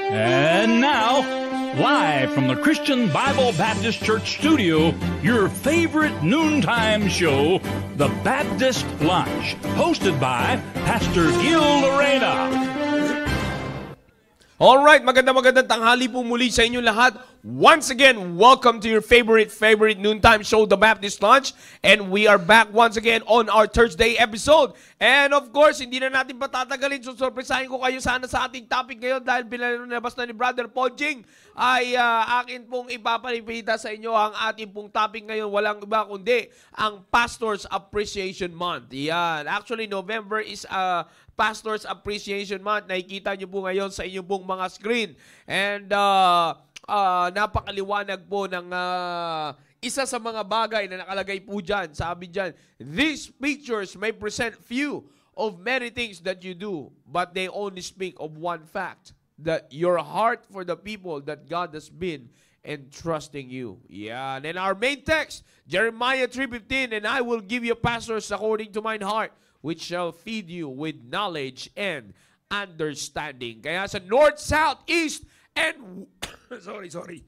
And now, live from the Christian Bible Baptist Church studio, your favorite noontime show, The Baptist Lunch, hosted by Pastor Gil Lorena. Alright, magandang tanghali po muli sa inyo lahat. Once again, welcome to your favorite noontime show, The Baptist Lunch. And we are back once again on our Thursday episode. And of course, hindi na natin patatagalin. Susurpresahin ko kayo sana sa ating topic ngayon dahil binalabas na ni Brother Paul Jing ay akin pong ipapalipita sa inyo ang ating pong topic ngayon. Walang iba kundi ang Pastor's Appreciation Month. Yan. Actually, November is Pastor's Appreciation Month. Nakikita nyo po ngayon sa inyong pong mga screen. And napakaliwanag po ng isa sa mga bagay na nakalagay po dyan. Sabi dyan, these pictures may present few of many things that you do, but they only speak of one fact, that your heart for the people that God has been entrusting you. Yeah. And our main text, Jeremiah 3:15, and I will give you pastors according to mine heart, which shall feed you with knowledge and understanding. Kaya sa north, south, east, and sorry.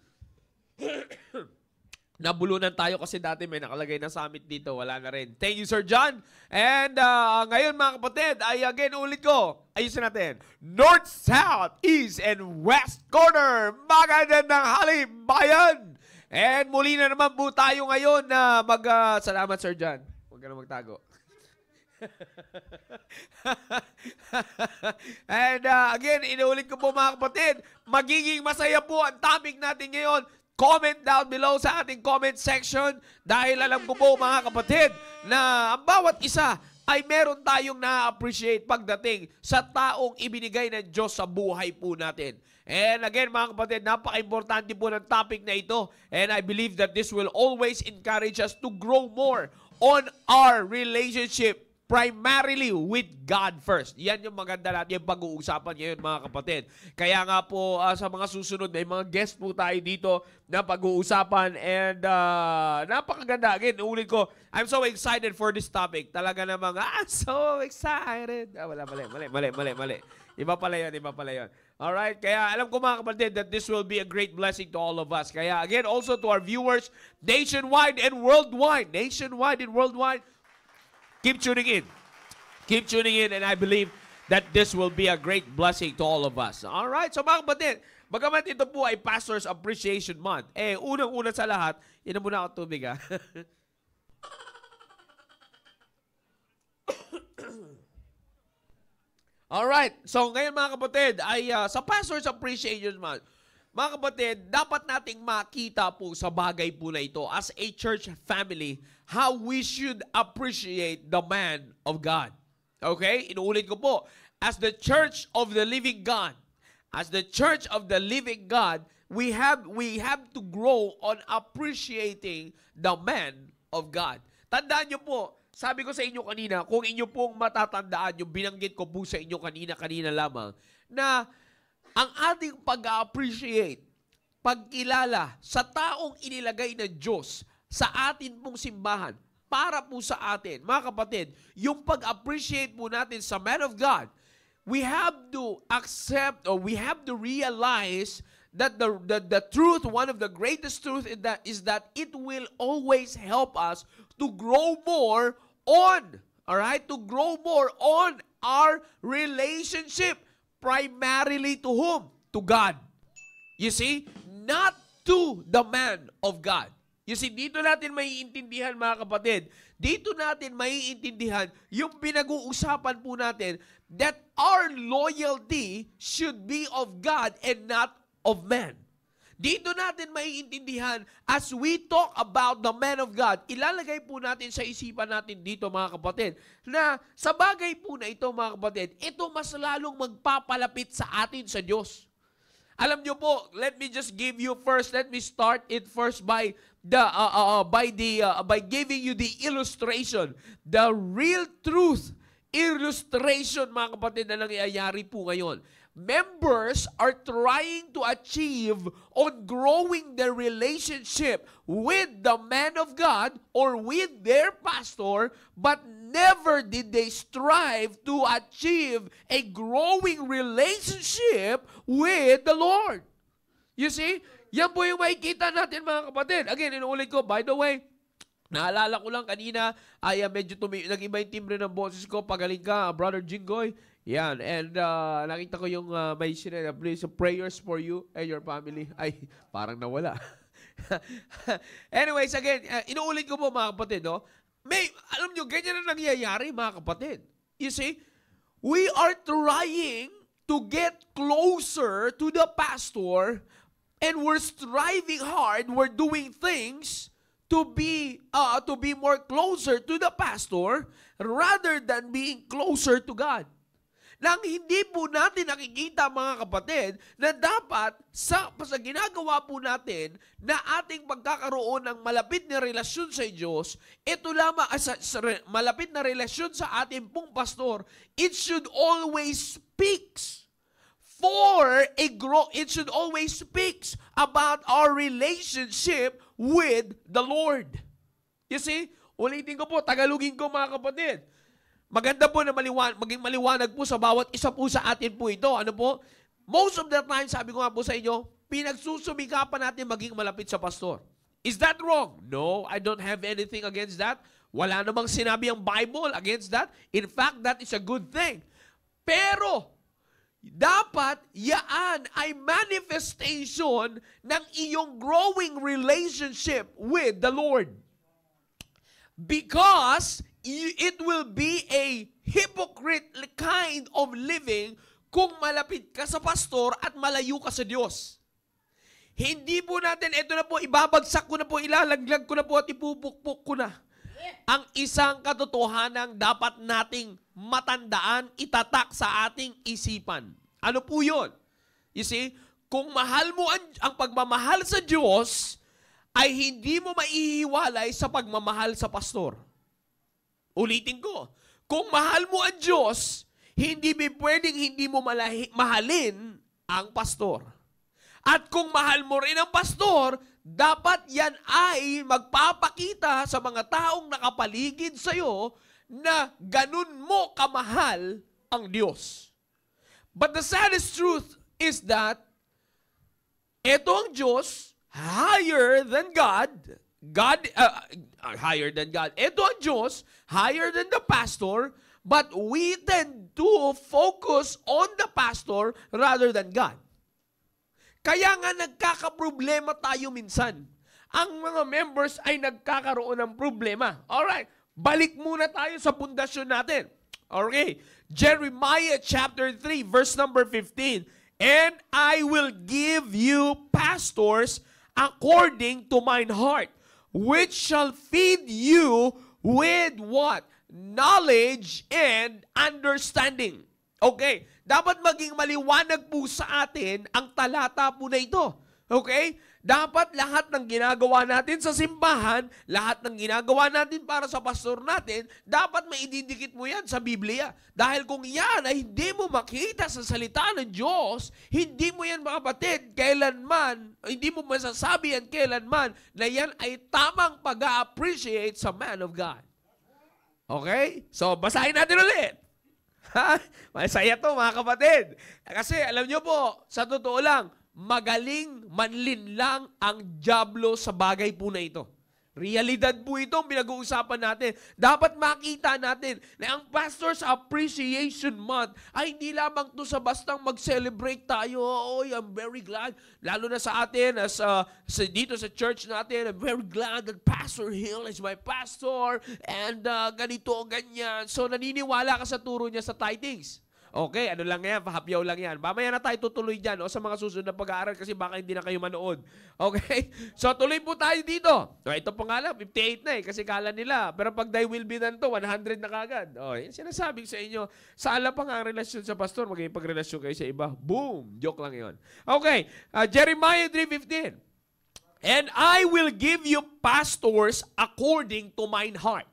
Nabulunan tayo kasi dati may nakalagay na summit dito. Wala na rin. Thank you, Sir John. And ngayon, mga kapatid, ay again, ulit ko. Ayusin natin. North, south, east, and west corner. Magandang hali, bayan. And muli na naman po tayo ngayon na salamat, Sir John. Huwag ka na magtago. And again, inuulit ko po mga kapatid, magiging masaya po ang topic natin ngayon. Comment down below sa ating comment section dahil alam ko po mga kapatid na ang bawat isa ay meron tayong na-appreciate pagdating sa taong ibinigay ng Diyos sa buhay po natin. And again mga kapatid, napaka-importante po ng topic na ito, and I believe that this will always encourage us to grow more on our relationship primarily with God first. Yan yung maganda natin yung pag-uusapan ngayon mga kapatid. Kaya nga po sa mga susunod, may mga guest po tayo dito na pag-uusapan, and napakaganda. Again, ulit ko, I'm so excited for this topic. Talaga namang, I'm so excited. Mali. Iba pala yun. Alright, kaya alam ko mga kapatid that this will be a great blessing to all of us. Kaya again, also to our viewers, nationwide and worldwide, keep tuning in, and I believe that this will be a great blessing to all of us. All right, so mga kapatid, bagamat ito po ay Pastor's Appreciation Month, unang-una sa lahat, inom muna ako tubig ha. All right, so ngayon mga kapatid, ay sa Pastor's Appreciation Month, mga kapatid, dapat nating makita po sa bagay po na ito as a church family how we should appreciate the man of God. Okay? Inuulit ko po. As the church of the living God, we have to grow on appreciating the man of God. Tandaan niyo po, sabi ko sa inyo kanina, kung inyo pong matatandaan, yung binanggit ko po sa inyo kanina lamang, na ang ating pag-appreciate, pagkilala sa taong inilagay ng Diyos sa atin pong simbahan, para po sa atin, mga kapatid, yung pag-appreciate po natin sa man of God, we have to accept, or we have to realize that the truth, one of the greatest truth is that it will always help us to grow more on, alright, to grow more on our relationship. Primarily to whom? To God. You see? Not to the man of God. You see, dito natin maiintindihan mga kapatid, dito natin maiintindihan yung pinag-uusapan po natin that our loyalty should be of God and not of man. Dito natin maiintindihan as we talk about the man of God, ilalagay po natin sa isipan natin dito mga kapatid, na sa bagay po na ito mga kapatid, ito mas lalong magpapalapit sa atin sa Diyos. Alam nyo po, let me start it first by giving you the illustration. The real truth illustration, mga kapatid, na nangyayari po ngayon. Members are trying to achieve on growing their relationship with the man of God or with their pastor, but never did they strive to achieve a growing relationship with the Lord. You see? Yan po yung makikita natin, mga kapatid. Again, inuulit ko, by the way, naalala ko lang kanina, ay medyo nag-iba yung timbre ng boses ko. Pagaling ka, Brother Jingoy. Yan. And nakita ko yung may please prayers for you and your family. Ay, parang nawala. Anyways, again, inuulit ko po, mga kapatid, no? Alam nyo, ganyan na nangyayari, mga kapatid. You see, we are trying to get closer to the pastor, and we're striving hard, we're doing things to be more closer to the pastor rather than being closer to God. Nang hindi po natin nakikita, mga kapatid, na dapat sa ginagawa po natin na ating pagkakaroon ng malapit na relasyon sa Diyos, ito lamang, malapit na relasyon sa ating pong pastor, it should always speaks it should always speaks about our relationship with the Lord. You see? Ulitin ko po, Tagalogin ko, mga kapatid. Maganda po na maging maliwanag po sa bawat isa po sa atin po ito. Ano po? Most of the time, sabi ko nga po sa inyo, pinagsusumikapan natin maging malapit sa pastor. Is that wrong? No, I don't have anything against that. Wala namang sinabi ang Bible against that. In fact, that is a good thing. Pero, dapat yaan ay manifestation ng iyong growing relationship with the Lord. Because it will be a hypocrite kind of living kung malapit ka sa pastor at malayo ka sa Diyos. Hindi po natin, ito na po, ibabagsak ko na po, ilalaglag ko na po at ipupukpuk ko na. Ang isang katotohanan dapat nating matandaan, itatak sa ating isipan. Ano po yun? You see, kung mahal mo ang pagmamahal sa Diyos, ay hindi mo maihiwalay sa pagmamahal sa pastor. Ulitin ko, kung mahal mo ang Diyos, hindi pwedeng hindi mo mahalin ang pastor. At kung mahal mo rin ang pastor, dapat yan ay magpapakita sa mga taong nakapaligid sa iyo na ganun mo kamahal ang Diyos. But the saddest truth is that ito ang Diyos, higher than God, higher than God. Ito ang Diyos, higher than the pastor, but we tend to focus on the pastor rather than God. Kaya nga nagkakaproblema tayo minsan. Ang mga members ay nagkakaroon ng problema. Alright, balik muna tayo sa pundasyon natin. Okay, Jeremiah chapter 3, verse number 15. And I will give you pastors according to mine heart, which shall feed you with what? Knowledge and understanding. Okay, dapat maging maliwanag po sa atin ang talata po na ito. Okay? Dapat lahat ng ginagawa natin sa simbahan, lahat ng ginagawa natin para sa pastor natin, dapat maididikit mo yan sa Biblia. Dahil kung yan ay hindi mo makita sa salita ng Diyos, hindi mo yan, mga kapatid, kailanman, hindi mo masasabi yan kailanman na yan ay tamang pag-appreciate sa man of God. Okay? So, basahin natin ulit. Ha? Masaya to, mga kapatid. Kasi alam nyo po, sa totoo lang, magaling manlinlang ang dyablo sa bagay po na ito. Realidad po itong pinag-uusapan natin. Dapat makita natin na ang Pastor's Appreciation Month ay hindi lamang to sa bastang mag-celebrate tayo. Oh, I'm very glad. Lalo na sa atin, dito sa church natin, I'm very glad that Pastor Hill is my pastor and ganito, ganyan. So, naniniwala ka sa turo niya sa tithings. Okay, ano lang yan, pahapyaw lang yan. Mamaya na tayo tutuloy dyan sa mga susunod na pag-aaral kasi baka hindi na kayo manood. Okay? So, tuloy po tayo dito. So, ito pa nga lang, 58 na kasi kala nila. Pero pag thy will be done to, 100 na kagad. Yan sinasabi sa inyo. Sala pa nga ang relasyon sa pastor, magiging pagrelasyon kayo sa iba. Boom! Joke lang yon. Okay, Jeremiah 3:15. And I will give you pastors according to mine heart.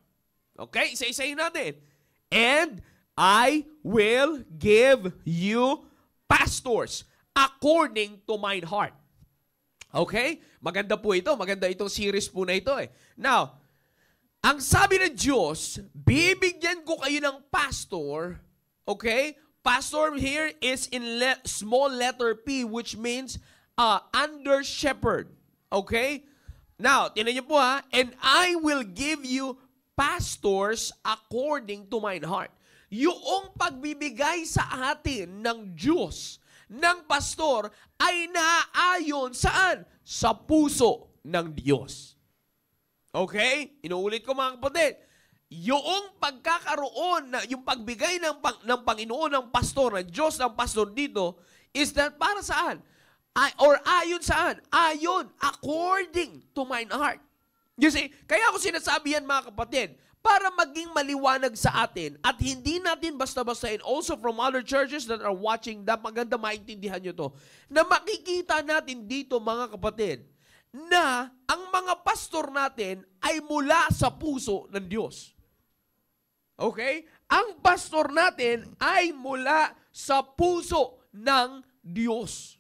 Okay, isa-isayin natin. And I will give you pastors according to mine heart. Okay? Maganda po ito. Maganda itong series po na ito eh. Now, ang sabi ng Diyos, bibigyan ko kayo ng pastor, okay? Pastor here is in small letter P, which means under shepherd. Okay? Now, tinan niyo po ha. And I will give you pastors according to mine heart. Yung pagbibigay sa atin ng Diyos, ng pastor, ay naayon saan? Sa puso ng Diyos. Okay? Inuulit ko mga kapatid. Yung pagkakaroon, yung pagbigay ng Panginoon ng pastor, ng Diyos ng pastor dito, is that para saan? Or ayon saan? Ayon, according to mine heart. You see, kaya ako sinasabi yan mga kapatid, para maging maliwanag sa atin at hindi natin basta-bastahin, also from other churches that are watching, maganda maintindihan nyo to, na makikita natin dito mga kapatid, na ang mga pastor natin ay mula sa puso ng Diyos. Okay? Ang pastor natin ay mula sa puso ng Diyos.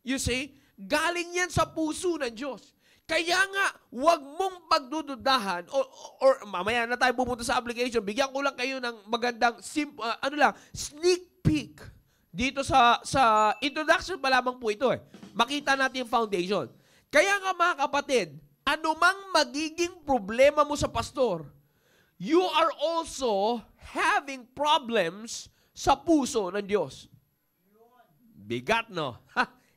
You see? Galing yan sa puso ng Diyos. Kaya nga, huwag mong pagdududahan, or mamaya na tayo pupunta sa application, bigyan ko lang kayo ng magandang, sneak peek. Dito sa introduction pa lamang po ito eh. Makita natin yung foundation. Kaya nga mga kapatid, anumang magiging problema mo sa pastor, you are also having problems sa puso ng Diyos. Bigat, no?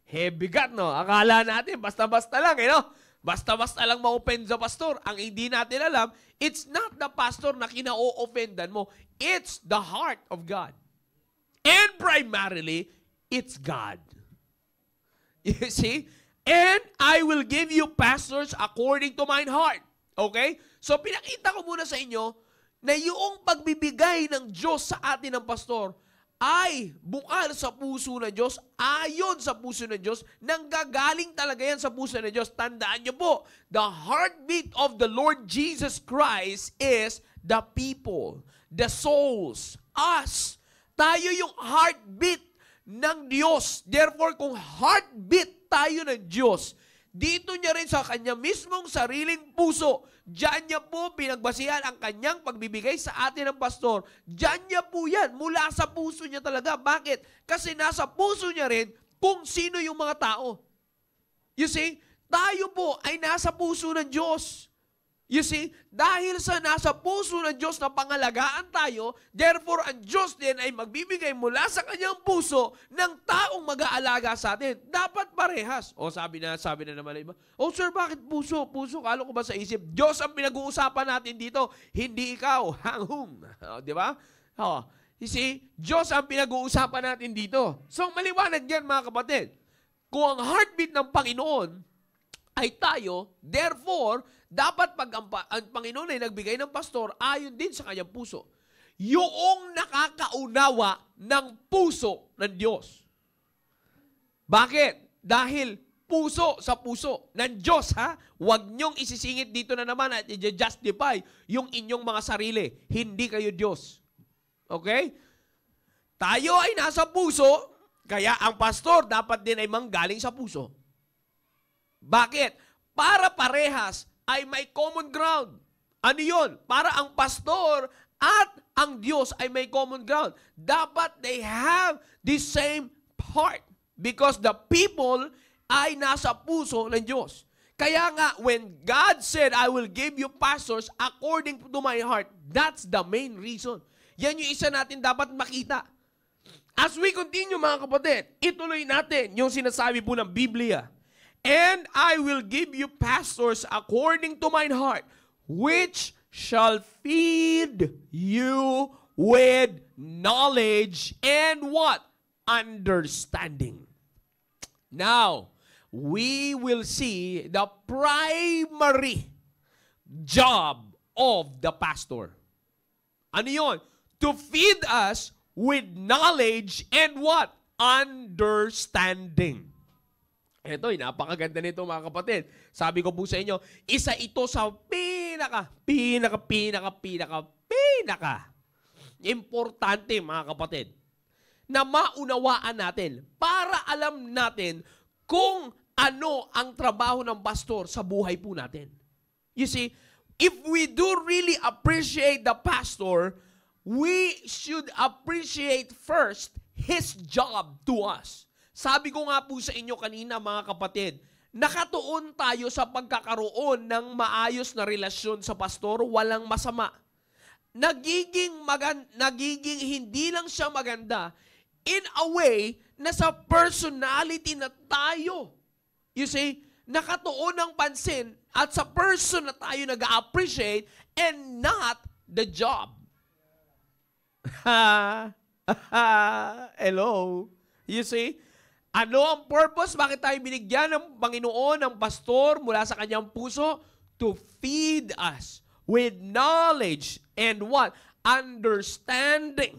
Bigat, no? Akala natin, basta-basta lang, eh, no? Basta-basta lang ma-offend sa pastor. Ang hindi natin alam, it's not the pastor na kina-o-offendan mo. It's the heart of God. And primarily, it's God. You see? And I will give you pastors according to mine heart. Okay? So, pinakita ko muna sa inyo na yung pagbibigay ng Diyos sa atin ng pastor ay bukal sa puso ng Diyos, ayon sa puso ng Diyos, nanggagaling talaga yan sa puso ng Diyos. Tandaan nyo po, the heartbeat of the Lord Jesus Christ is the people, the souls, us. Tayo yung heartbeat ng Diyos. Therefore, kung heartbeat tayo ng Diyos, dito niya rin sa kanya mismong sariling puso, diyan niya po pinagbasihan ang kanyang pagbibigay sa atin ng pastor. Diyan niya po yan, mula sa puso niya talaga. Bakit? Kasi nasa puso niya rin kung sino yung mga tao. You see, tayo po ay nasa puso ng Diyos. You see, dahil sa nasa puso ng Diyos na pangalagaan tayo, therefore, ang Diyos din ay magbibigay mula sa kanyang puso ng taong mag-aalaga sa atin. Dapat parehas. O sabi na naman iba, oh sir, bakit puso? Puso, kalo ko ba sa isip? Diyos ang pinag-uusapan natin dito, hindi ikaw. Hanghum. Di ba? You see, Diyos ang pinag-uusapan natin dito. So, maliwanag yan mga kapatid. Kung ang heartbeat ng Panginoon ay tayo, therefore, dapat pag ang Panginoon ay nagbigay ng pastor, ayon din sa kanyang puso. Yung nakakaunawa ng puso ng Diyos. Bakit? Dahil puso sa puso ng Diyos, ha? Huwag niyong isisingit dito na naman at i-justify yung inyong mga sarili. Hindi kayo Diyos. Okay? Tayo ay nasa puso, kaya ang pastor dapat din ay manggaling sa puso. Bakit? Para parehas ay may common ground. Ano yun? Para ang pastor at ang Diyos ay may common ground. Dapat they have the same heart because the people ay nasa puso ng Diyos. Kaya nga, when God said, I will give you pastors according to my heart, that's the main reason. Yan yung isa natin dapat makita. As we continue mga kapatid, ituloy natin yung sinasabi po ng Biblia. And I will give you pastors according to mine heart, which shall feed you with knowledge and what? Understanding. Now, we will see the primary job of the pastor. Ano yun? To feed us with knowledge and what? Understanding. Ito, napakaganda nito mga kapatid. Sabi ko po sa inyo, isa ito sa pinaka importante mga kapatid, na maunawaan natin para alam natin kung ano ang trabaho ng pastor sa buhay po natin. You see, if we do really appreciate the pastor, we should appreciate first his job to us. Sabi ko nga po sa inyo kanina mga kapatid, nakatuon tayo sa pagkakaroon ng maayos na relasyon sa pastor, walang masama. Nagiging hindi lang siya maganda in a way na sa personality na tayo. You see, nakatuon ng pansin at sa person na tayo nag-appreciate and not the job. Hello? You see? Ano ang purpose? Bakit tayo binigyan ng Panginoon, ng pastor mula sa kanyang puso? To feed us with knowledge and what? Understanding.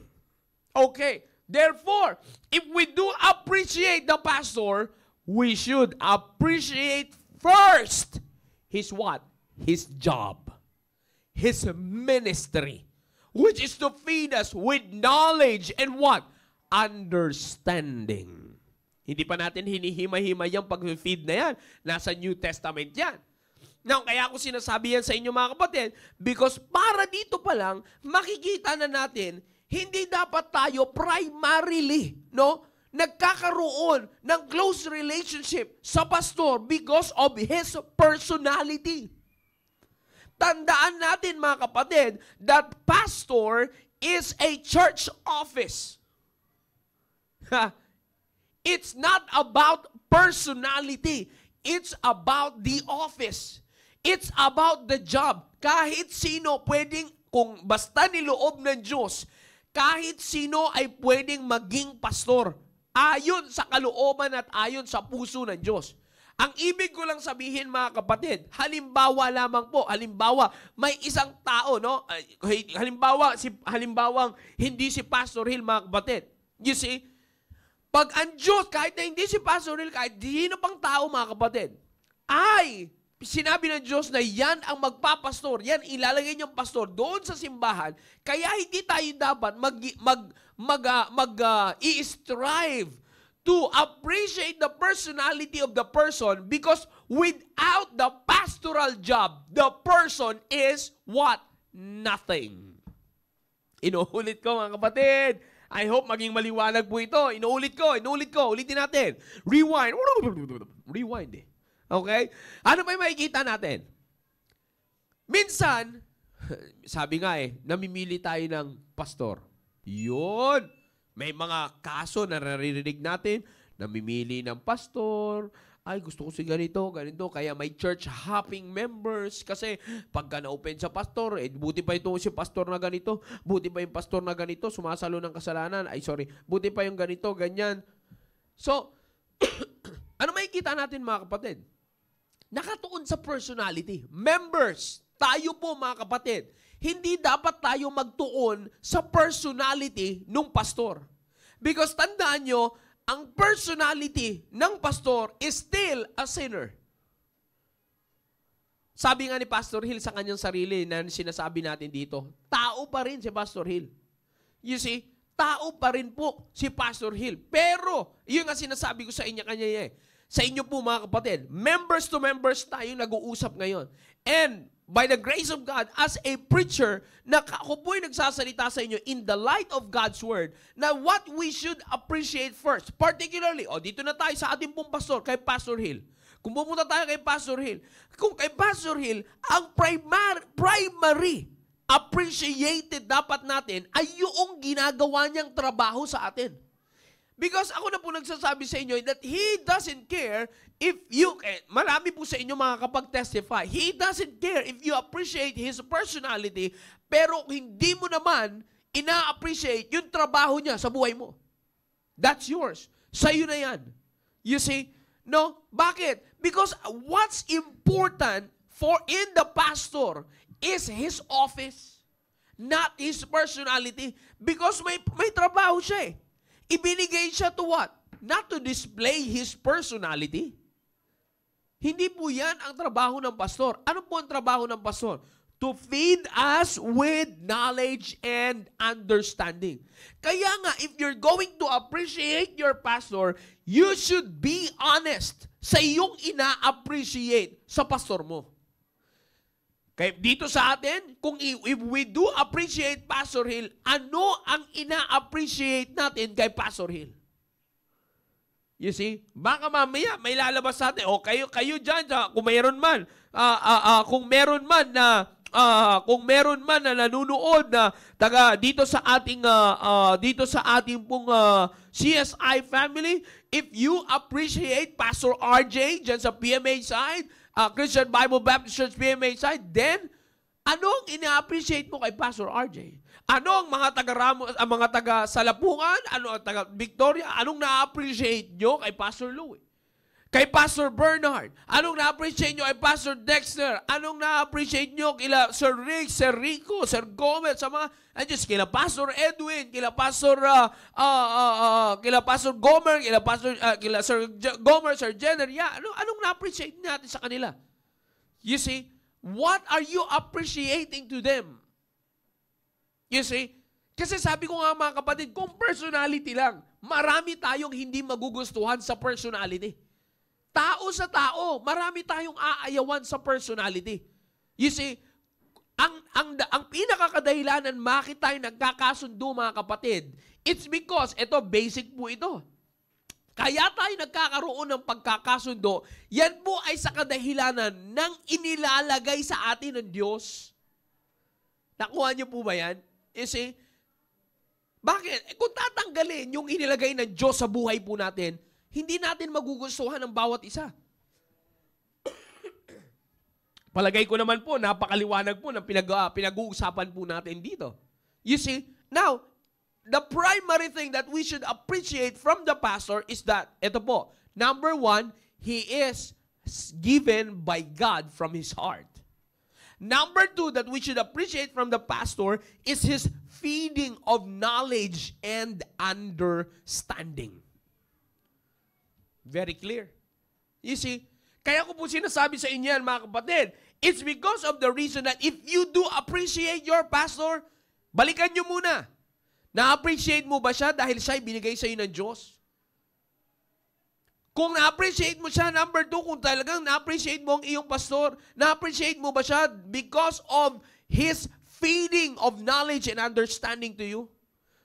Okay. Therefore, if we do appreciate the pastor, we should appreciate first his what? His job. His ministry. Which is to feed us with knowledge and what? Understanding. Hindi pa natin hinihimay-himay yung pag-feed na yan. Nasa New Testament yan. Now, kaya ako sinasabi yan sa inyo mga kapatid, because para dito pa lang, makikita na natin, hindi dapat tayo primarily, nagkakaroon ng close relationship sa pastor because of his personality. Tandaan natin mga kapatid, that pastor is a church office. It's not about personality. It's about the office. It's about the job. Kahit sino pwedeng, kung basta niloob ng Diyos, kahit sino ay pwedeng maging pastor. Ayon sa kalooban at ayon sa puso ng Diyos. Ang ibig ko lang sabihin mga kapatid, halimbawa lamang po, may isang tao, halimbawang hindi si Pastor Hill mga kapatid. You see, pag ang Diyos, kahit na hindi si Pastor Hill, kahit sino pang tao mga kapatid, ay sinabi ng Diyos na yan ang magpapastor, yan ilalagay niyang pastor doon sa simbahan, kaya hindi tayo dapat i-strive to appreciate the personality of the person, because without the pastoral job, the person is what? Nothing. Inuulit ko mga kapatid. I hope maging maliwanag po ito. Inuulit ko. Ulitin natin. Rewind. Rewind eh. Okay? Ano ba yung makikita natin? Minsan, sabi nga namimili tayo ng pastor. Yun. May mga kaso na naririnig natin, namimili ng pastor, ay gusto ko si ganito, kaya may church hopping members kasi pagka na-open sa pastor, buti pa ito si pastor na ganito, buti pa yung pastor na ganito, sumasalo ng kasalanan, buti pa yung ganito, ganyan. So, ano makikita natin mga kapatid? Nakatuon sa personality. Members, tayo po mga kapatid, hindi dapat tayo magtuon sa personality ng pastor. Because tandaan nyo, ang personality ng pastor is still a sinner. Sabi nga ni Pastor Hill sa kanyang sarili na sinasabi natin dito, tao pa rin si Pastor Hill. You see, tao pa rin po si Pastor Hill. Pero, yun nga sinasabi ko sa inyo kanya sa inyo po mga kapatid, members to members tayo nag-uusap ngayon. And by the grace of God, as a preacher, ako po'y nagsasalita sa inyo in the light of God's Word, na what we should appreciate first, particularly, dito na tayo sa ating pong pastor, kay Pastor Hill. Kung pumunta tayo kay Pastor Hill, kung kay Pastor Hill, ang primary appreciated dapat natin ay yung ginagawa niyang trabaho sa atin. Because ako na po nagsasabi sa inyo that He doesn't care if you, marami po sa inyo mga kapag-testify, He doesn't care if you appreciate His personality, pero hindi mo naman ina-appreciate yung trabaho niya sa buhay mo. That's yours. Sa'yo na yan. You see? No? Bakit? Because what's important in the pastor is his office, not his personality. Because may trabaho siya Ibinigay siya to what? Not to display his personality. Hindi po yan ang trabaho ng pastor. Ano po ang trabaho ng pastor? to feed us with knowledge and understanding. Kaya nga, if you're going to appreciate your pastor, you should be honest sa iyong ina-appreciate sa pastor mo. Kaya dito sa atin, if we do appreciate Pastor Hill, ano ang ina-appreciate natin kay Pastor Hill? You see? Baka mamaya may lalabas sa atin, o kayo dyan, kung mayroon man, kung meron man na nanunood na taga dito sa ating pong CSI family, if you appreciate Pastor RJ dyan sa PMA side, Christian Bible Baptist Church PMA side, then anong ina-appreciate mo kay Pastor RJ? Ano ang mga taga Salapungan, ano ang taga Victoria, anong na-appreciate nyo kay Pastor Louie? Kay Pastor Bernard, anong na-appreciate nyo kay Pastor Dexter? Anong na-appreciate nyo kila Sir Rick, Sir Rico, Sir Gomez, sa mga, kila Pastor Edwin, kila Pastor Gomer, kila Sir Gomer, Sir Jenner, anong na-appreciate natin sa kanila? You see, what are you appreciating to them? You see, kasi sabi ko nga mga kapatid, kung personality lang, marami tayong hindi magugustuhan sa personality. Tao sa tao, marami tayong aayawan sa personality. You see, ang pinakakadahilanan bakit tayo nagkakasundo mga kapatid, it's because, ito, basic po ito. Kaya tayo nagkakaroon ng pagkakasundo, yan po ay sa kadahilanan ng inilalagay sa atin ng Diyos. Nakuha niyo po ba yan? You see, bakit? Kung tatanggalin yung inilagay ng Diyos sa buhay po natin, hindi natin magugustuhan ang bawat isa. Palagay ko naman po, napakaliwanag po ng pinag-uusapan po natin dito. You see, now, the primary thing that we should appreciate from the pastor is that, ito po, number one, he is given by God from his heart. Number two that we should appreciate from the pastor is his feeding of knowledge and understanding. Very clear. You see, kaya ko po sinasabi sa inyo yan, mga kapatid, it's because of the reason that if you do appreciate your pastor, balikan nyo muna. Na-appreciate mo ba siya dahil siya'y binigay sa iyo ng Diyos? Kung na-appreciate mo siya, number two, kung talagang na-appreciate mo ang iyong pastor, na-appreciate mo ba siya because of his feeding of knowledge and understanding to you?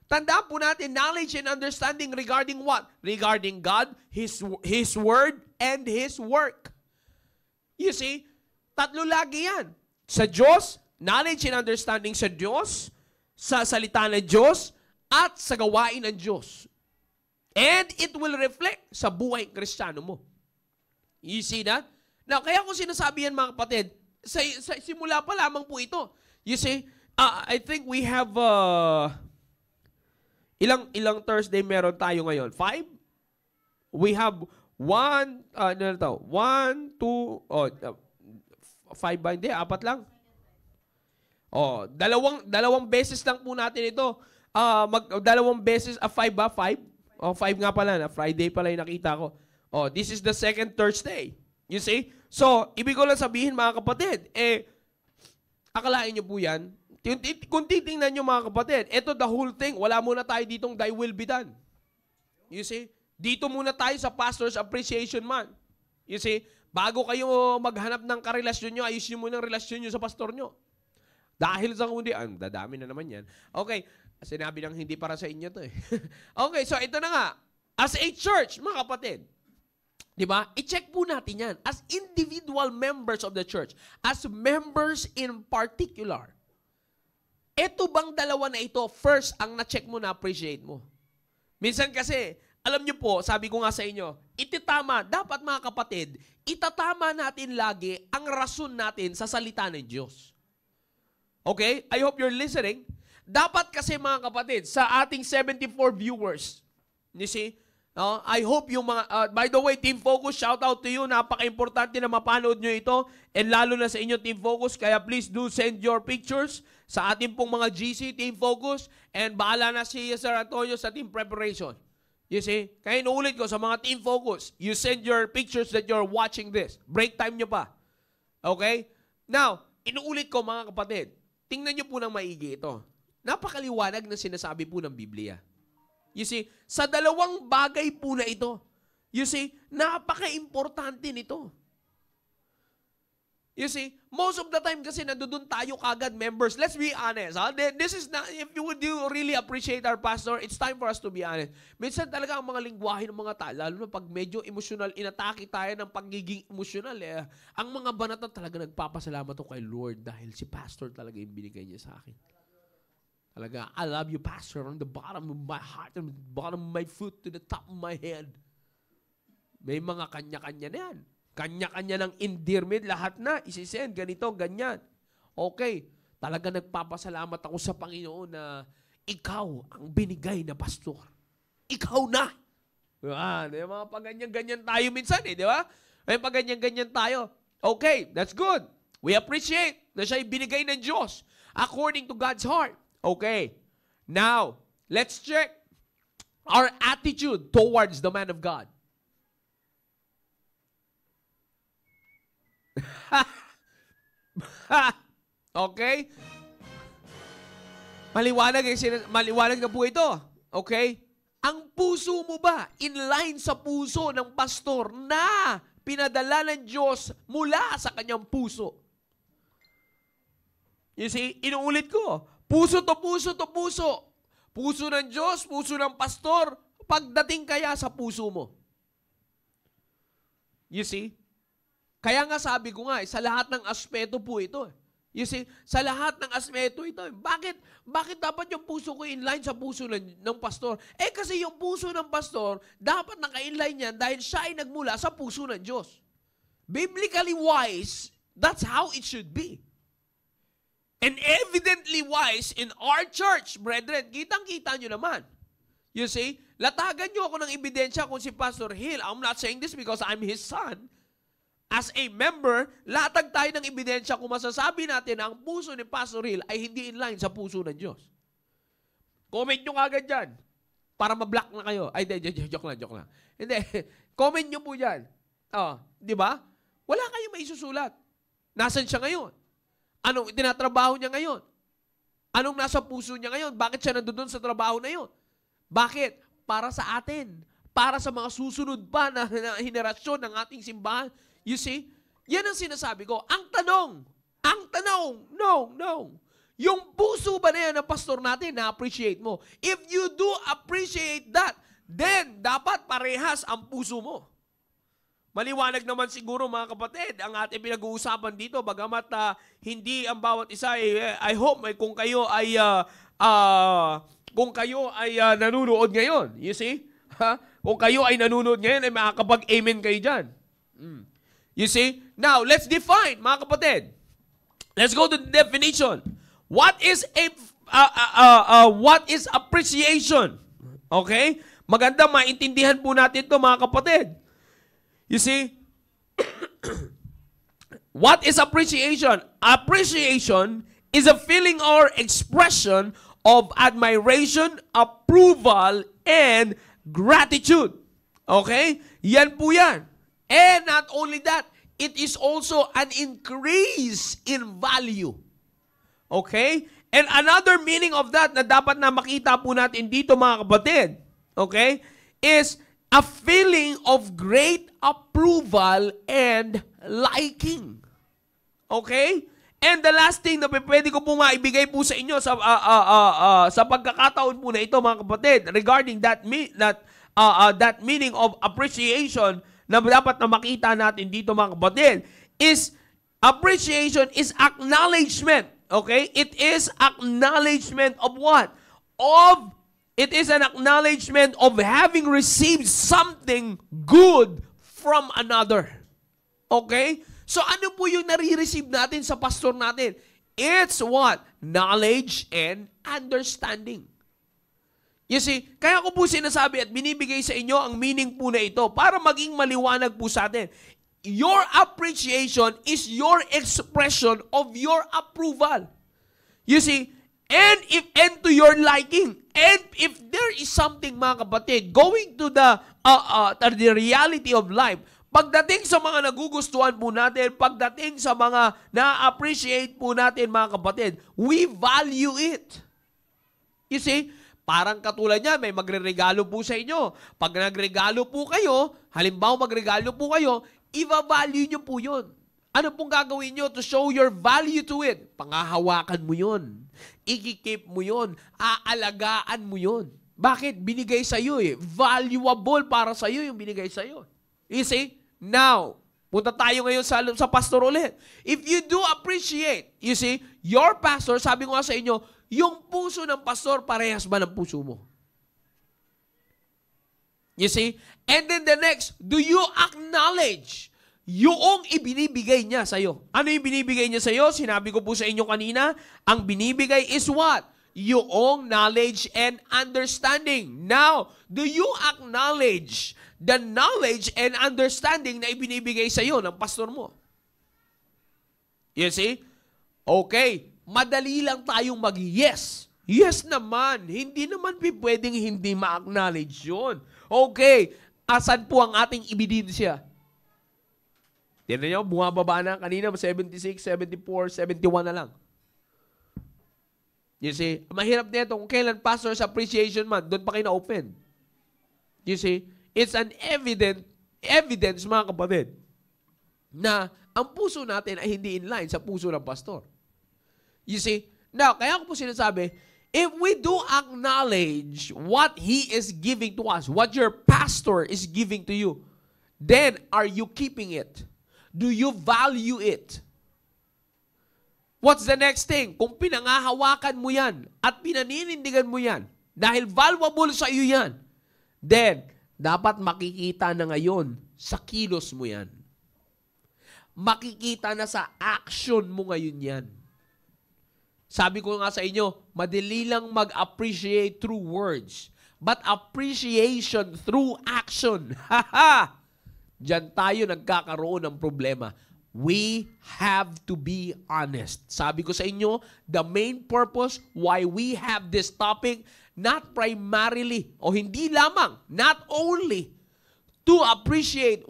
Tandaan po natin, knowledge and understanding regarding what? Regarding God, His Word, and His work. You see, tatlo lagi yan. Sa Diyos, knowledge and understanding sa Diyos, sa salita ng Diyos, at sa gawain ng Diyos. And it will reflect sa buhay Kristiyano mo. You see that? Now, kaya ko sinasabi yan mga kapatid, sa simula pa lamang po ito. You see, I think we have, ilang Thursday meron tayo ngayon? 5? We have 1, 2, 5 ba? Hindi, 4 lang. Dalawang beses lang po natin ito. Dalawang beses, 5 ba? 5? 5 nga pala na. Friday pala yung nakita ko. This is the second Thursday. You see? So, ibig ko lang sabihin mga kapatid, akalain nyo po yan, kung titingnan nyo mga kapatid, ito the whole thing, wala muna tayo ditong thy will be done. You see? Dito muna tayo sa Pastor's Appreciation Month. You see? Bago kayo maghanap ng karelasyon nyo, ayusin nyo muna ang relasyon nyo sa pastor nyo. Dahil sa kundi, dadami na naman yan. Okay, sinabi nang hindi para sa inyo to eh. Okay, so ito na nga. As a church, mga kapatid, di ba? I-check po natin yan. As individual members of the church, as members in particular, ito bang dalawa na ito, first, ang na-check mo, na-appreciate mo? Minsan kasi, alam nyo po, sabi ko nga sa inyo, dapat mga kapatid, itatama natin lagi ang rason natin sa salita ng Diyos. Okay? I hope you're listening. Dapat kasi mga kapatid, sa ating 74 viewers, you see, I hope yung mga, by the way, Team Focus, shout out to you. Napaka-importante na mapanood nyo ito. And lalo na sa inyo, Team Focus. Kaya please do send your pictures sa ating pong mga GC, Team Focus. And bahala na si Sir Antonio sa Team Preparation. You see? Kaya inuulit ko sa mga Team Focus, you send your pictures that you're watching this. Break time nyo pa. Okay? Now, Inuulit ko mga kapatid, tingnan niyo po ng maigi ito. Napakaliwanag na sinasabi po ng Biblia. You see, sa dalawang bagay po na ito, you see, napaka-importante nito. You see, most of the time kasi nandoon tayo kagad, members. Let's be honest. This is not, if you would really appreciate our pastor, it's time for us to be honest. Minsan talaga ang mga lingwahe ng mga tao, lalo na pag medyo emotional, inatake tayo ng pagiging emotional. Ang mga banatan talaga nagpapasalamat ko kay Lord dahil si pastor talaga yung binigay niya sa akin. Talaga, I love you, pastor, from the bottom of my heart, from the bottom of my foot to the top of my head. May mga kanya-kanya na yan. Kanya-kanya ng endearment, lahat na, isisend, ganito, ganyan. Okay, talaga nagpapasalamat ako sa Panginoon na ikaw ang binigay na pastor. Ikaw na. Yung mga paganyan-ganyan tayo minsan di ba? May paganyan-ganyan tayo. Okay, that's good. We appreciate na siya binigay ng Diyos according to God's heart. Okay, now, let's check our attitude towards the man of God. Okay? Maliwanag na po ito. Okay? Ang puso mo ba in line sa puso ng pastor na pinadala ng Diyos mula sa kanyang puso? You see, inuulit ko. Puso to puso to puso. Puso ng Diyos, puso ng pastor, pagdating kaya sa puso mo. You see? Kaya nga sabi ko nga, sa lahat ng aspeto po ito. You see, sa lahat ng aspeto ito. Bakit dapat yung puso ko inline sa puso ng pastor? Kasi yung puso ng pastor, dapat naka-inline yan dahil siya ay nagmula sa puso ng Diyos. Biblically wise, that's how it should be. And evidently wise in our church, brethren, kitang-kita nyo naman. You see, latagan nyo ako ng ebidensya kung si Pastor Hill, I'm not saying this because I'm his son. As a member, latag tayo ng ebidensya kung masasabi natin na ang puso ni Pastor Hill ay hindi in line sa puso ng Diyos. Comment nyo kagad dyan para ma-block na kayo. Ay, joke lang. Hindi, comment nyo po dyan. Di ba? Wala kayong maisusulat. Nasaan siya ngayon? Anong tinatrabaho niya ngayon? Anong nasa puso niya ngayon? Bakit siya nandoon sa trabaho na yun? Bakit? Para sa atin. Para sa mga susunod pa na henerasyon ng ating simbahan. You see? Yan ang sinasabi ko. Ang tanong, no. Yung puso ba na yan ng pastor natin, na-appreciate mo? If you do appreciate that, then dapat parehas ang puso mo. Maliwanag naman siguro mga kapatid, ang ating pinag-uusapan dito, bagamat hindi ang bawat isa, I hope kung kayo ay nanonood ngayon, you see? Kung kayo ay nanonood ngayon, ay makakapag-amen kayo dyan. You see? Now, let's define, mga kapatid. Let's go to the definition. What is appreciation? Okay? Maganda maintindihan po natin ito, mga kapatid. You see? What is appreciation? Appreciation is a feeling or expression of admiration, approval, and gratitude. Okay? Yan po yan. And not only that, it is also an increase in value. Okay? And another meaning of that na dapat na makita po natin dito mga kapatid, okay, is a feeling of great approval and liking. Okay? And the last thing na pwede ko po maibigay po sa inyo sa pagkakataon po na ito mga kapatid regarding that meaning of appreciation na dapat na makita natin dito mga kapatid is appreciation is acknowledgement. Okay? It is acknowledgement of what? It is an acknowledgement of having received something good from another. Okay? So ano po yung nare-receive natin sa pastor natin? It's what? Knowledge and understanding. You see, kaya ko po sinasabi at binibigay sa inyo ang meaning po na ito para maging maliwanag po sa atin. Your appreciation is your expression of your approval. You see, and to your liking. And if there is something, mga kapatid, going to the reality of life, Pagdating sa mga nagugustuhan po natin, pagdating sa mga na-appreciate po natin, mga kapatid, we value it. You see, parang katulad niya, may magre-regalo po sa inyo. Pag nagregalo po kayo, halimbawa magregalo po kayo, i-value nyo po yun. Ano pong gagawin nyo to show your value to it? Pangahawakan mo yun. Ikikip mo yun. Aalagaan mo yun. Bakit? Binigay sa'yo eh. Valuable para sa'yo yung binigay sa'yo. You see? Now, punta tayo ngayon sa pastor ulit. If you do appreciate, you see, your pastor, sabi ko nga sa inyo, yung puso ng pastor, parehas ba ng puso mo? You see? And then the next, do you acknowledge yung ibinibigay niya sa'yo? Ano yung binibigay niya sa'yo? Sinabi ko po sa inyo kanina, ang binibigay is what? Yung knowledge and understanding. Now, do you acknowledge the knowledge and understanding na ibinibigay sa iyo ng pastor mo? You see? Okay. Madali lang tayong mag-yes. Yes naman. Hindi naman pwedeng hindi ma-acknowledge yun. Okay. Asan po ang ating ebidensya? Tignan nyo, bumababa na kanina, 76, 74, 71 na lang. You see? Mahirap na ito. Kung kailan Pastor's Appreciation Month, doon pa kayo na-open. You see? It's an evidence, mga kapatid, na ang puso natin ay hindi in line sa puso ng pastor. You see? Now, kaya ko po sinasabi, if we do acknowledge what he is giving to us, what your pastor is giving to you, then are you keeping it? Do you value it? What's the next thing? Kung pinangahawakan mo yan at pinaninindigan mo yan, dahil valuable sa iyo yan, then, dapat makikita na ngayon sa kilos mo yan. Makikita na sa action mo ngayon yan. Sabi ko nga sa inyo, madali lang mag-appreciate through words, but appreciation through action. Haha! Diyan tayo nagkakaroon ng problema. We have to be honest. Sabi ko sa inyo, the main purpose why we have this topic, not primarily, o hindi lamang, not only to appreciate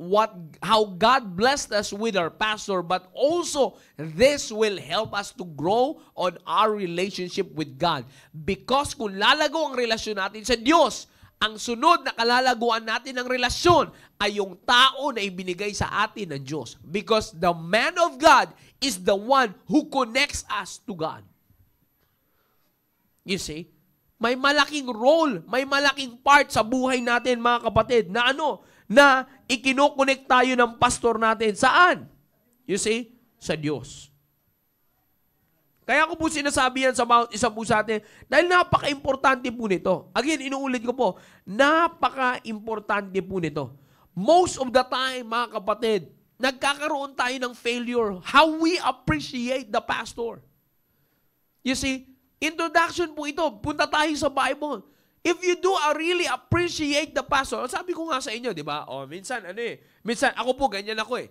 how God blessed us with our pastor, but also this will help us to grow on our relationship with God. Because kung lalago ang relasyon natin sa Diyos, ang sunod na kalalaguan natin ng relasyon ay yung tao na ibinigay sa atin ng Diyos. Because the man of God is the one who connects us to God. You see? May malaking role, may malaking part sa buhay natin, mga kapatid, na na ikinokonek tayo ng pastor natin. Saan? You see? Sa Diyos. Kaya ko po sinasabi yan sa bawat isa po sa atin, dahil napaka-importante po nito. Again, inuulit ko po, napaka-importante po nito. Most of the time, mga kapatid, nagkakaroon tayo ng failure. How we appreciate the pastor. You see? Introduction po ito. Punta tayo sa Bible. If you do really appreciate the pastor, sabi ko nga sa inyo, di ba? O, minsan, minsan, ako po, ganyan ako eh.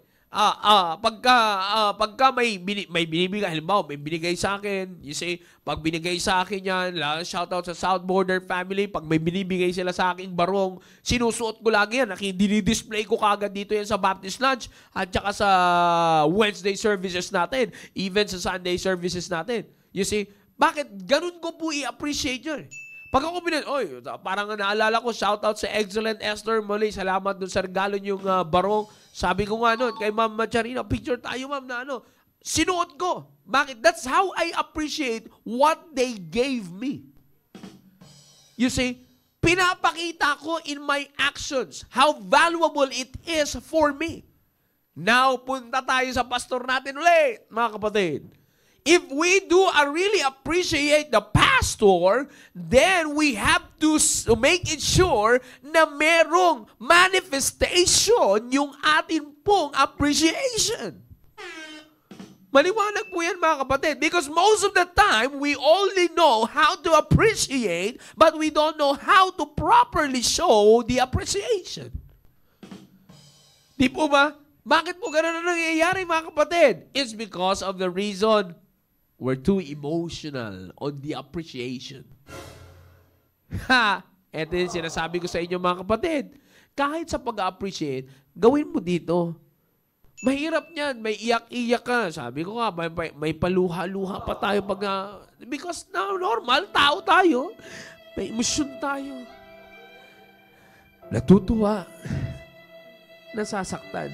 Pagka may binibigay, halimbawa, may binigay sa akin, you say, pag binigay sa akin yan, shout out sa South Border family, pag may binibigay sila sa aking barong, sinusuot ko lagi yan, dinidisplay ko kagad dito yan sa Baptist Lunch, at saka sa Wednesday services natin, even sa Sunday services natin. You see, bakit? Ganun ko po i-appreciate yun. Pag ako parang naalala ko, shout out sa Excellent Esther Molay, salamat dun sa regalo niyong barong. Sabi ko nga kay Ma'am Macharina, picture tayo ma'am na sinuot ko. Bakit? That's how I appreciate what they gave me. You see, pinapakita ko in my actions how valuable it is for me. Now, punta tayo sa pastor natin ulit, mga kapatid. If we do really appreciate the pastor, then we have to make it sure na merong manifestation yung atin pong appreciation. Maliwanag po yan, mga kapatid. Because most of the time, we only know how to appreciate, but we don't know how to properly show the appreciation. Di po ba? Bakit po ganun na nangyayari, mga kapatid? It's because of the reason we're too emotional on the appreciation. Ito yung sinasabi ko sa inyo, mga kapatid. kahit sa pag-appreciate, gawin mo dito. Mahirap niyan. May iyak-iyak ka. Sabi ko nga, may paluha-luha pa tayo because normal, tao tayo. May emosyon tayo. Natutuwa. Nasasaktan.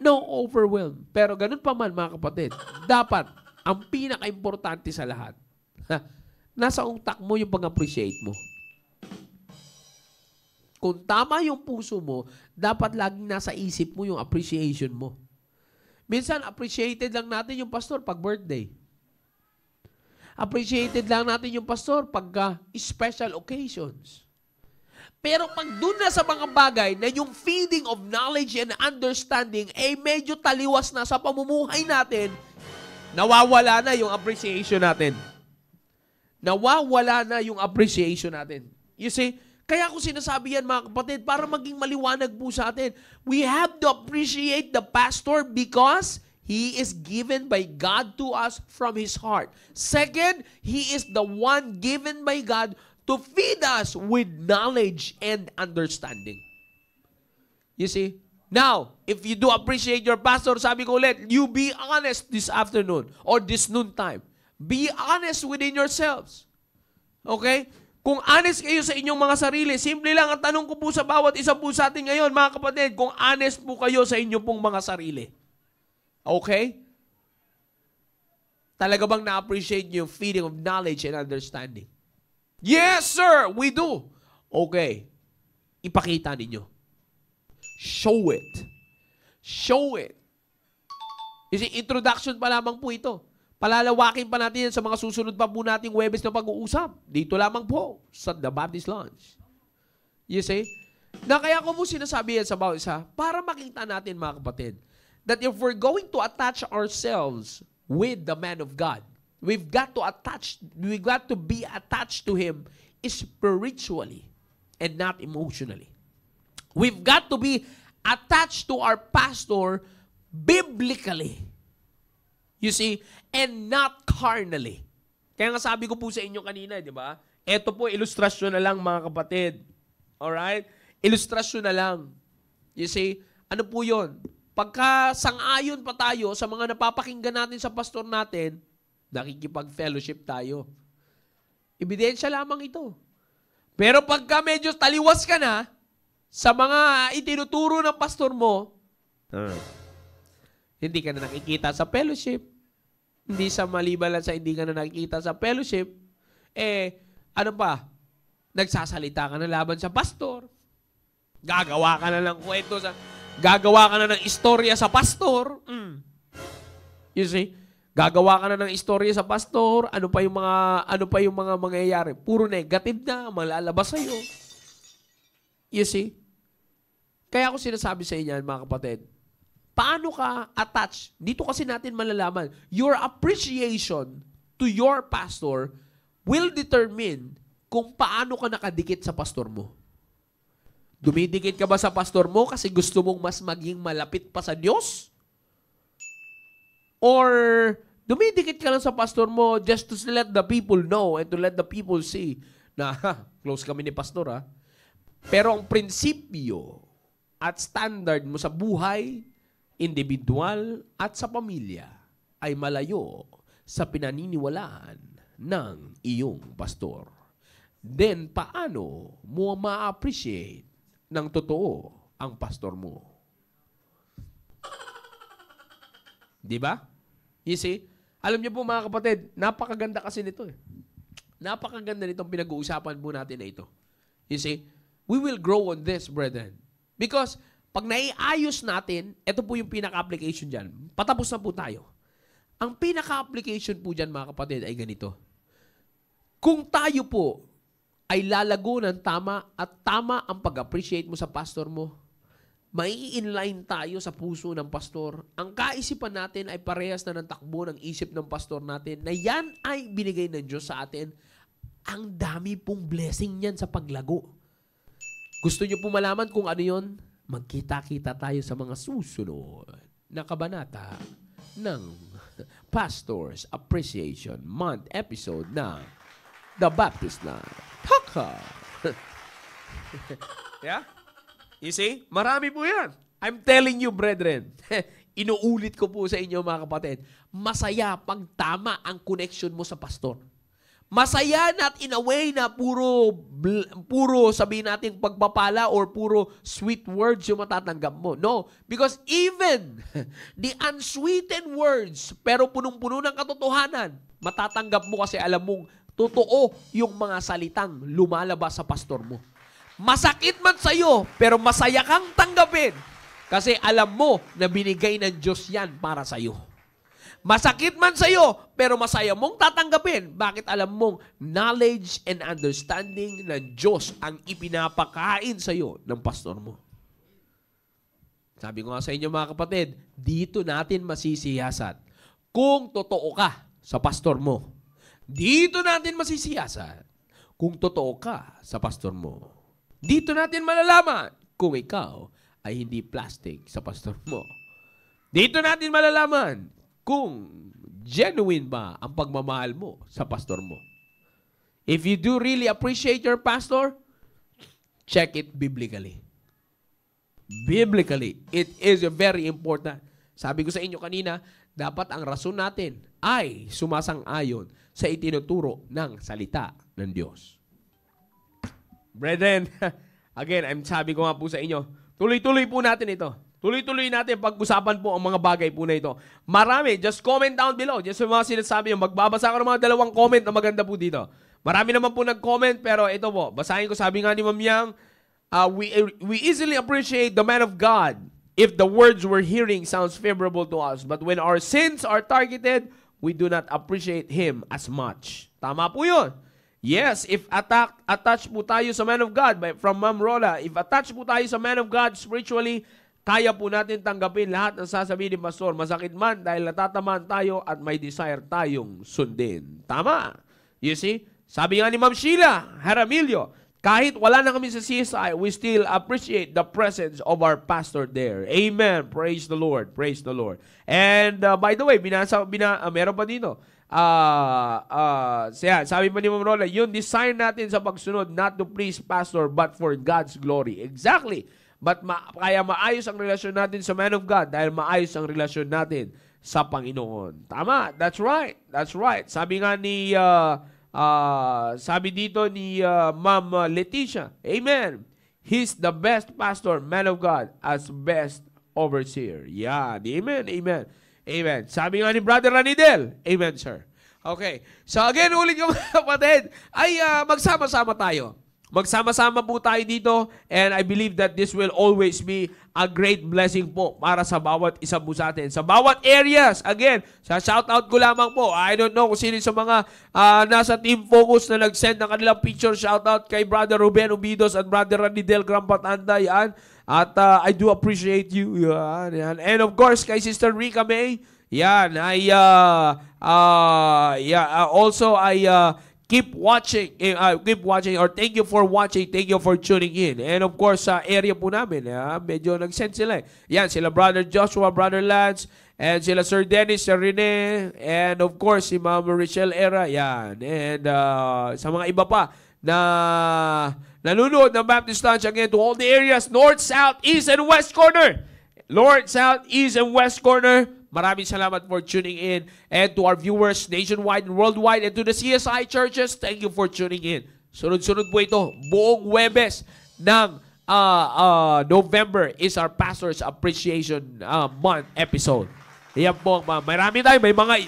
No overwhelm. Pero ganun pa man, mga kapatid, dapat, ang pinaka-importante sa lahat, nasa utak mo yung pag-appreciate mo. Kung tama yung puso mo, dapat laging nasa isip mo yung appreciation mo. Minsan, appreciated lang natin yung pastor pag birthday. Appreciated lang natin yung pastor pag special occasions. Pero pag dun na sa mga bagay na yung feeding of knowledge and understanding medyo taliwas na sa pamumuhay natin, nawawala na yung appreciation natin. Nawawala na yung appreciation natin. You see, kaya ko sinasabi yan, mga kapatid, para maging maliwanag po sa atin. We have to appreciate the pastor because he is given by God to us from his heart. Second, he is the one given by God to feed us with knowledge and understanding. You see? Now, if you do appreciate your pastor, sabi ko ulit, you be honest this afternoon or this noontime. Be honest within yourselves. Okay? Kung honest kayo sa inyong mga sarili, simple lang ang tanong ko po sa bawat isa po sa atin ngayon, mga kapatid, kung honest po kayo sa inyong pong mga sarili. Okay? Talaga bang na-appreciate niyo yung feeding of knowledge and understanding? Yes, sir, we do. Okay. Ipakita ninyo. Show it. Show it. Kasi introduction pa lamang po ito. Palalawakin pa natin yan sa mga susunod pa po nating Huwebes na pag-uusap. Dito lamang po sa The Baptist Lounge. You see? Na kaya ko po sinasabi yan sa bawat isa para makita natin, mga kapatid, that if we're going to attach ourselves with the man of God, we've got to be attached to him spiritually and not emotionally. We've got to be attached to our pastor biblically. You see? And not carnally. Kaya nga sabi ko po sa inyo kanina, di ba? Ito po, ilustrasyon na lang, mga kapatid. Alright? Ilustrasyon na lang. You see? Ano po yun? Pagka sang-ayon pa tayo sa mga napapakinggan natin sa pastor natin, nakikipag-fellowship tayo. Ebidensya lamang ito. Pero pagka medyo taliwas ka na sa mga itinuturo ng pastor mo, hindi ka na nakikita sa fellowship. Hindi sa maliban lang sa hindi ka na nakikita sa fellowship, ano pa? Nagsasalita ka na laban sa pastor. Gagawa ka na ng kwento gagawa ka na ng istorya sa pastor. You see? Gagawa ka na ng istorya sa pastor, ano pa yung mga mangyayari? Puro negative na, malalabas sa'yo. You see? Kaya ako sinasabi sa inyo, mga kapatid, paano ka attach? Dito kasi natin malalaman, your appreciation to your pastor will determine kung paano ka nakadikit sa pastor mo. Dumidikit ka ba sa pastor mo kasi gusto mong mas maging malapit pa sa Diyos? Or dumidikit ka lang sa pastor mo just to let the people know and to let the people see na close kami ni pastor, ha? Pero ang prinsipyo at standard mo sa buhay, individual at sa pamilya ay malayo sa pinaniniwalaan ng iyong pastor. Then, paano mo ma-appreciate ng totoo ang pastor mo? Di ba? You see? Alam niyo po, mga kapatid, napakaganda kasi nito eh. Napakaganda nitong pinag-uusapan po natin na ito. You see? We will grow on this, brethren. Because pag naiayos natin, ito po yung pinaka-application dyan. Patapos na po tayo. Ang pinaka-application po dyan, mga kapatid, ay ganito. Kung tayo po ay lalago ng tama at tama ang pag-appreciate mo sa pastor mo, mai-inline tayo sa puso ng pastor. Ang kaisipan natin ay parehas na ng takbo ng isip ng pastor natin na yan ay binigay ng Diyos sa atin. Ang dami pong blessing yan sa paglago. Gusto nyo po malaman kung ano yun? Magkita-kita tayo sa mga susunod na kabanata ng Pastor's Appreciation Month episode ng The Baptist Line. Haka! Yeah? You see? Marami po yan. I'm telling you, brethren. Inuulit ko po sa inyo, mga kapatid. Masaya pag tama ang connection mo sa pastor. Masaya not in a way na puro sabihin natin pagpapala or puro sweet words yung matatanggap mo. No. Because even the unsweetened words, pero punong-puno ng katotohanan, matatanggap mo kasi alam mong totoo yung mga salitang lumalabas sa pastor mo. Masakit man sa'yo, pero masaya kang tanggapin kasi alam mo na binigay ng Diyos yan para sa'yo. Masakit man sa'yo, pero masaya mong tatanggapin. Bakit alam mong knowledge and understanding ng Diyos ang ipinapakain sa'yo ng pastor mo. Sabi ko nga sa inyo, mga kapatid, dito natin masisiyasat kung totoo ka sa pastor mo. Dito natin masisiyasat kung totoo ka sa pastor mo. Dito natin malalaman kung ikaw ay hindi plastic sa pastor mo. Dito natin malalaman kung genuine ba ang pagmamahal mo sa pastor mo. If you do really appreciate your pastor, check it biblically. Biblically, it is very important. Sabi ko sa inyo kanina, dapat ang rason natin ay sumasang-ayon sa itinuturo ng salita ng Diyos. Brethren, again, sabi ko nga po sa inyo, tuloy-tuloy po natin ito. Tuloy-tuloy natin pag-usapan po ang mga bagay po na ito. Marami, just comment down below. Just yung mga sinasabi nyo, magbabasa ko ng mga 2 comment na maganda po dito. Marami naman po nag-comment, pero ito po, basahin ko, sabi nga ni Ma'am Yang, we easily appreciate the man of God if the words we're hearing sounds favorable to us. But when our sins are targeted, we do not appreciate him as much. Tama po yun. Yes, if attached po tayo sa man of God, from Ma'am Rola, if attached po tayo sa man of God spiritually, kaya po natin tanggapin lahat ng sasabihin ni Pastor. Masakit man dahil natatamaan tayo at may desire tayong sundin. Tama. You see? Sabi nga ni Ma'am Sheila Jaramillo, kahit wala na kami sa CSI, we still appreciate the presence of our pastor there. Amen. Praise the Lord. Praise the Lord. And by the way, meron pa dito. Sabi pa ni Ma'am Rola, yung design natin sa pagsunod, not to please pastor, but for God's glory. Exactly. But kaya maayos ang relasyon natin sa man of God dahil maayos ang relasyon natin sa Panginoon. Tama. That's right. That's right. Sabi nga ni, sabi dito ni Ma'am Leticia, amen. He's the best pastor, man of God, as best overseer. Yeah. Amen. Amen. Amen. Sabi nga ni Brother Ranidel, amen, sir. Okay. So again, ulit yung mga kapatid, ay magsama-sama tayo. Magsama-sama po tayo dito and I believe that this will always be a great blessing po para sa bawat isa po sa atin. Sa bawat areas, again, sa shoutout ko lamang po. I don't know kung sino sa mga nasa Team Focus na nag-send ng kanilang picture. Shoutout kay Brother Ruben Ubidos at Brother Ranidel Grampatanda. Yan. At I do appreciate you. Yan, yan. And of course, kay Sister Rika May. Yan. Also, keep watching or thank you for watching, thank you for tuning in. And of course, sa area po namin, medyo nag-send sila. Yan, sila Brother Joshua, Brother Lance, and sila Sir Dennis, Sir Rene, and of course, si Ma'am Richelle Era, yan. And sa mga iba pa na nanonood ng Baptist Lunch, again, to all the areas, North, South, East, and West Corner. North, South, East, and West Corner. Maraming salamat for tuning in. And to our viewers nationwide and worldwide and to the CSI churches, thank you for tuning in. Sunod-sunod po ito. Buong Huwebes ng November is our Pastor's Appreciation Month episode. Yan po. Marami tayo. May mga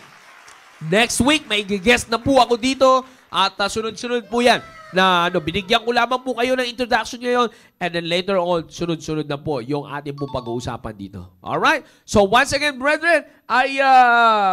next week, may guest na po ako dito. At sunod-sunod po yan. Na binigyan ko lamang po kayo ng introduction ngayon and then later on, sunod-sunod na po yung ating po pag-uusapan dito. Alright? So once again, brethren, ay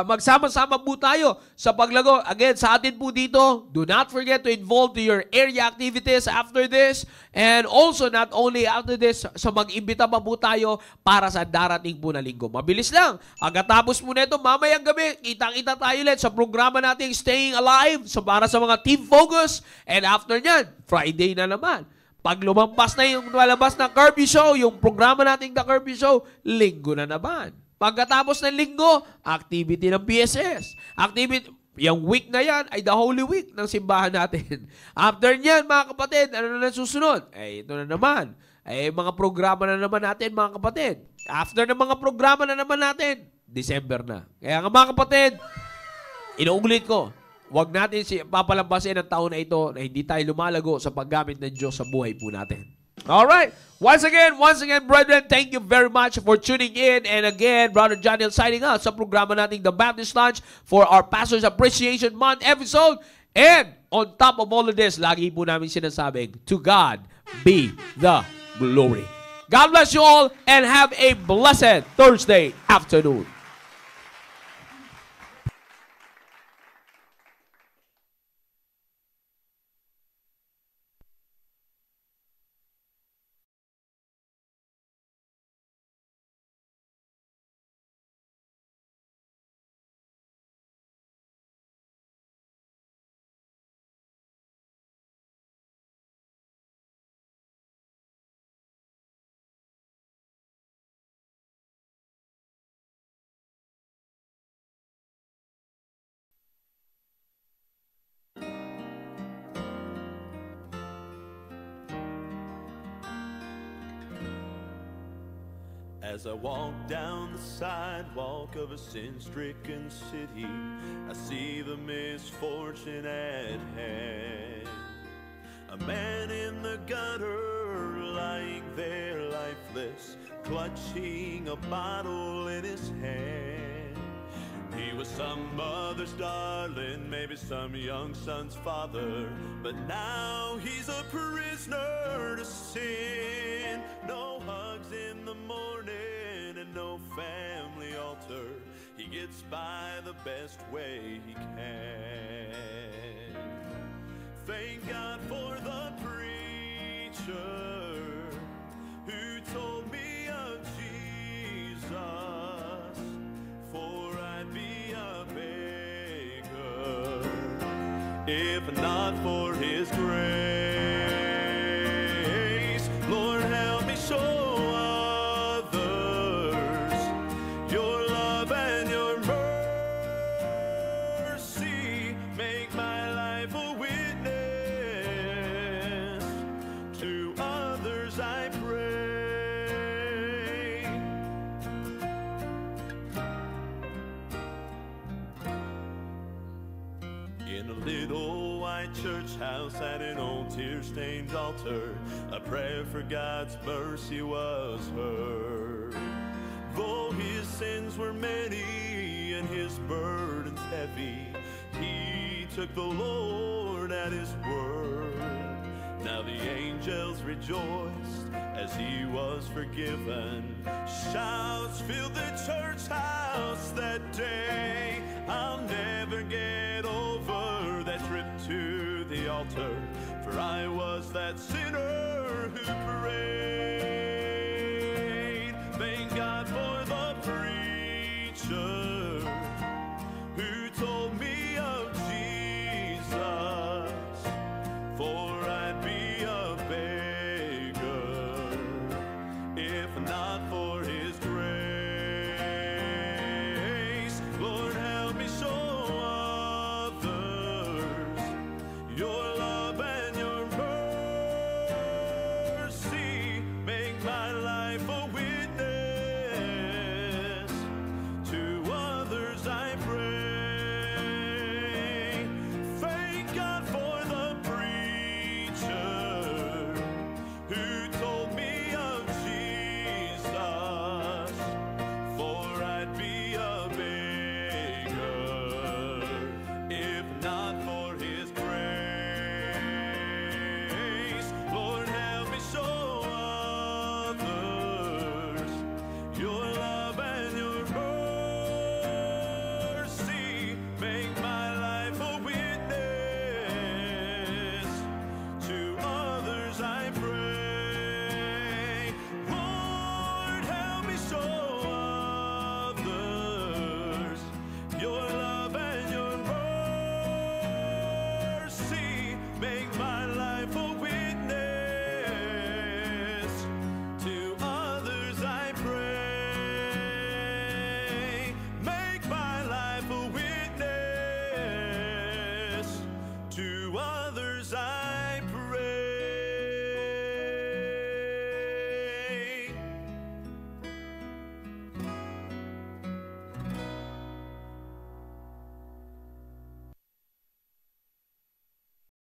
magsama-sama po tayo sa paglago. Again, sa atin po dito, do not forget to involve to your area activities after this and also not only after this, so mag-imbita pa po tayo para sa darating po na linggo. Mabilis lang. Pagkatapos po nito, mamayang gabi, kitang-kita tayo ulit sa programa nating Staying Alive para sa mga Team Focus and after nyan, Friday na naman. Pag lumampas na yung malabas ng Kirby Show, yung programa nating The Kirby Show, linggo na naman. Pagkatapos ng linggo, activity ng PSS. Yung week na yan ay the Holy Week ng simbahan natin. After nyan, mga kapatid, ano na susunod? Ito na naman. Mga programa na naman natin, mga kapatid. After ng mga programa na naman natin, December na. Kaya nga, mga kapatid, inuulit ko, huwag natin papalampasin ang taon na ito na hindi tayo lumalago sa paggamit ng Diyos sa buhay po natin. Alright. Once again, brethren, thank you very much for tuning in. And again, Brother Johnny signing out sa programa nating The Baptist Lunch for our Pastor's Appreciation Month episode. And on top of all of this, lagi po namin sinasabing, to God be the glory. God bless you all and have a blessed Thursday afternoon. As I walk down the sidewalk of a sin-stricken city, I see the misfortune at hand. A man in the gutter, lying there lifeless, clutching a bottle in his hand. He was some mother's darling, maybe some young son's father, but now he's a prisoner to sin. No hugs in the morning and no family altar. He gets by the best way he can. Thank God for the preacher who told me of Jesus, for I'd be a beggar if not for his grace. Lord, help me show others your love and your mercy. Make my life a witness to others, I pray. In a little white church house at an old tear-stained altar, a prayer for God's mercy was heard. Though his sins were many and his burdens heavy, he took the Lord at his word. Now the angels rejoiced as he was forgiven. Shouts filled the church house that day. I'll never get over that trip to the altar, for I was that sinner who prayed.